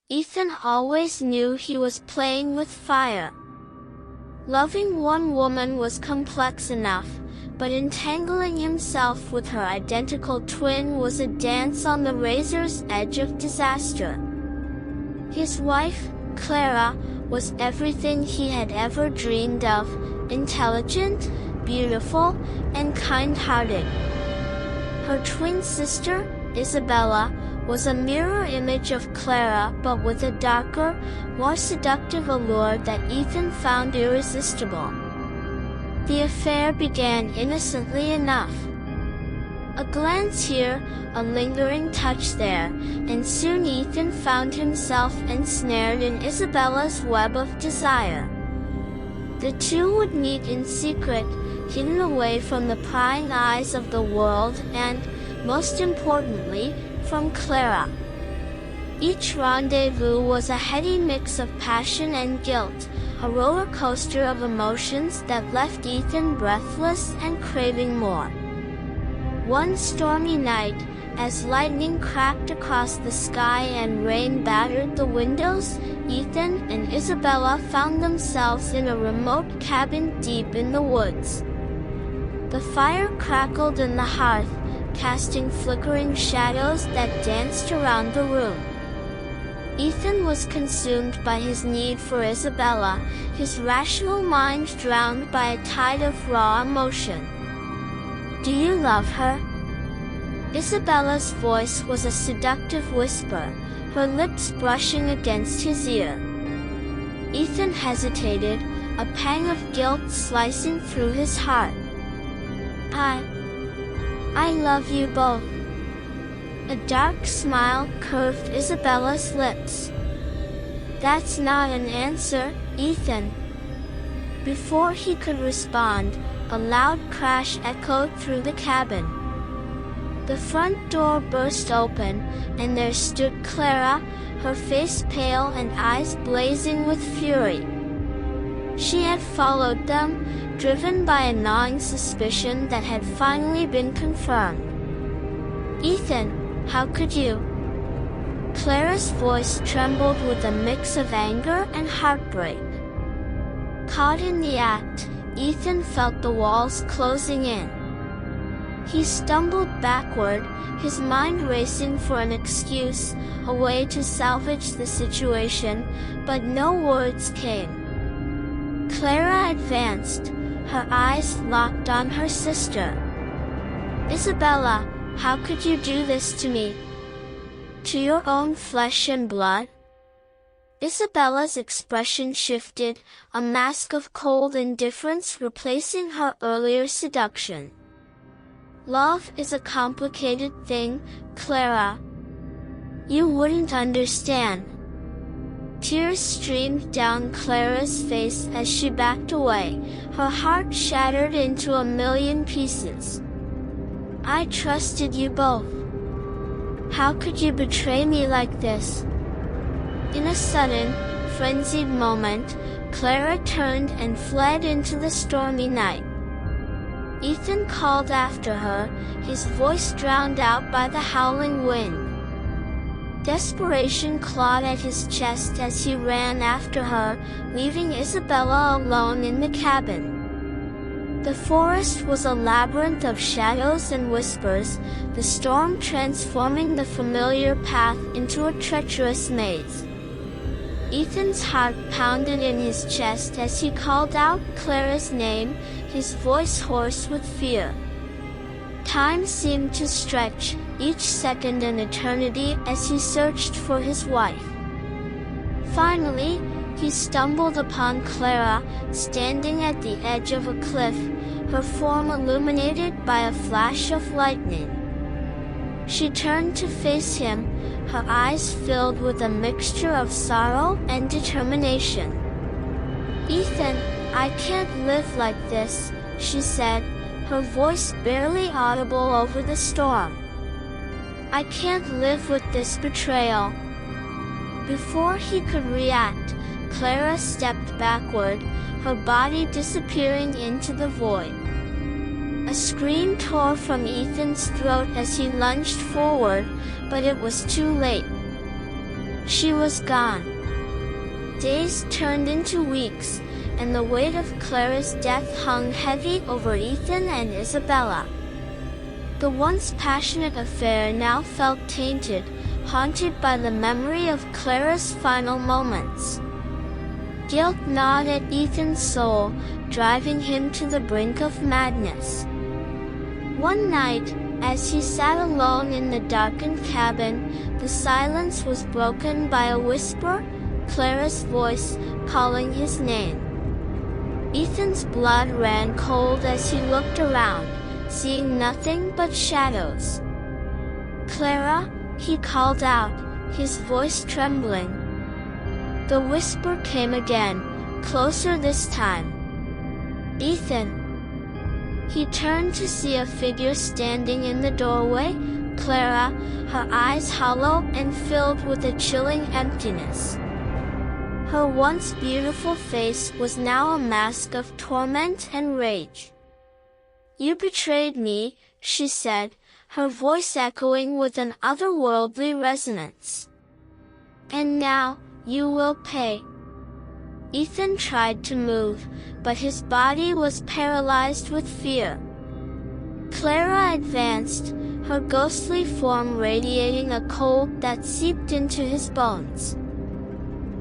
Ethan always knew he was playing with fire. Loving one woman was complex enough, but entangling himself with her identical twin was a dance on the razor's edge of disaster. His wife, Clara, was everything he had ever dreamed of: intelligent, beautiful, and kind-hearted. Her twin sister, Isabella, was a mirror image of Clara, but with a darker, more seductive allure that Ethan found irresistible. The affair began innocently enough. A glance here, a lingering touch there, and soon Ethan found himself ensnared in Isabella's web of desire. The two would meet in secret, hidden away from the prying eyes of the world and, most importantly, from Clara. Each rendezvous was a heady mix of passion and guilt, a roller coaster of emotions that left Ethan breathless and craving more. One stormy night, as lightning cracked across the sky and rain battered the windows, Ethan and Isabella found themselves in a remote cabin deep in the woods. The fire crackled in the hearth, casting flickering shadows that danced around the room. Ethan was consumed by his need for Isabella, his rational mind drowned by a tide of raw emotion. "Do you love her?" Isabella's voice was a seductive whisper, her lips brushing against his ear. Ethan hesitated, a pang of guilt slicing through his heart. I love you both." A dark smile curved Isabella's lips. "That's not an answer, Ethan." Before he could respond, a loud crash echoed through the cabin. The front door burst open, and there stood Clara, her face pale and eyes blazing with fury. She had followed them, driven by a gnawing suspicion that had finally been confirmed. "Ethan, how could you?" Clara's voice trembled with a mix of anger and heartbreak. Caught in the act, Ethan felt the walls closing in. He stumbled backward, his mind racing for an excuse, a way to salvage the situation, but no words came. Clara advanced, her eyes locked on her sister. "Isabella, how could you do this to me? To your own flesh and blood?" Isabella's expression shifted, a mask of cold indifference replacing her earlier seduction. "Love is a complicated thing, Clara. You wouldn't understand." Tears streamed down Clara's face as she backed away, her heart shattered into a million pieces. "I trusted you both. How could you betray me like this?" In a sudden, frenzied moment, Clara turned and fled into the stormy night. Ethan called after her, his voice drowned out by the howling wind. Desperation clawed at his chest as he ran after her, leaving Isabella alone in the cabin. The forest was a labyrinth of shadows and whispers, the storm transforming the familiar path into a treacherous maze. Ethan's heart pounded in his chest as he called out Clara's name, his voice hoarse with fear. Time seemed to stretch, each second an eternity as he searched for his wife. Finally, he stumbled upon Clara, standing at the edge of a cliff, her form illuminated by a flash of lightning. She turned to face him, her eyes filled with a mixture of sorrow and determination. "Ethan, I can't live like this," she said, her voice barely audible over the storm. "I can't live with this betrayal." Before he could react, Clara stepped backward, her body disappearing into the void. A scream tore from Ethan's throat as he lunged forward, but it was too late. she was gone. Days turned into weeks, and the weight of Clara's death hung heavy over Ethan and Isabella. The once passionate affair now felt tainted, haunted by the memory of Clara's final moments. Guilt gnawed at Ethan's soul, driving him to the brink of madness. One night, as he sat alone in the darkened cabin, the silence was broken by a whisper, Clara's voice, calling his name. Ethan's blood ran cold as he looked around, seeing nothing but shadows. "Clara," he called out, his voice trembling. The whisper came again, closer this time. "Ethan." He turned to see a figure standing in the doorway, Clara, her eyes hollow and filled with a chilling emptiness. Her once beautiful face was now a mask of torment and rage. "You betrayed me," she said, her voice echoing with an otherworldly resonance. "And now, you will pay." Ethan tried to move, but his body was paralyzed with fear. Clara advanced, her ghostly form radiating a cold that seeped into his bones.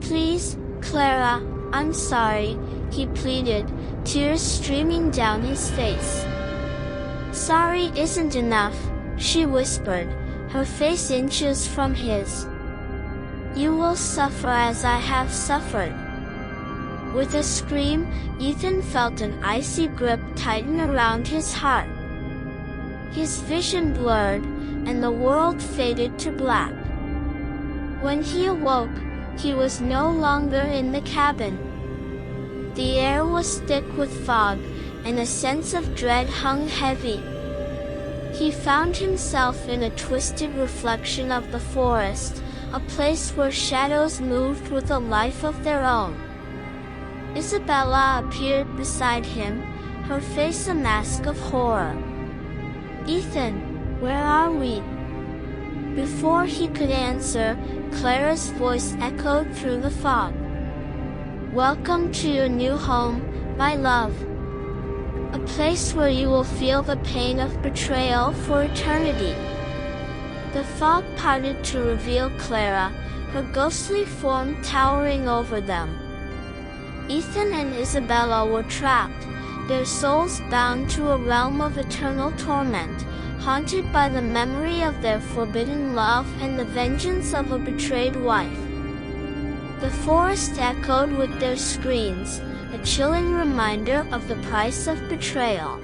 "Please, Clara, I'm sorry," he pleaded, tears streaming down his face. "Sorry isn't enough," she whispered, her face inches from his. "You will suffer as I have suffered." With a scream, Ethan felt an icy grip tighten around his heart. His vision blurred, and the world faded to black. When he awoke, he was no longer in the cabin. The air was thick with fog, and a sense of dread hung heavy. He found himself in a twisted reflection of the forest, a place where shadows moved with a life of their own. Isabella appeared beside him, her face a mask of horror. "Ethan, where are we?" Before he could answer, Clara's voice echoed through the fog. "Welcome to your new home, my love. A place where you will feel the pain of betrayal for eternity." The fog parted to reveal Clara, her ghostly form towering over them. Ethan and Isabella were trapped, their souls bound to a realm of eternal torment, haunted by the memory of their forbidden love and the vengeance of a betrayed wife. The forest echoed with their screams, a chilling reminder of the price of betrayal.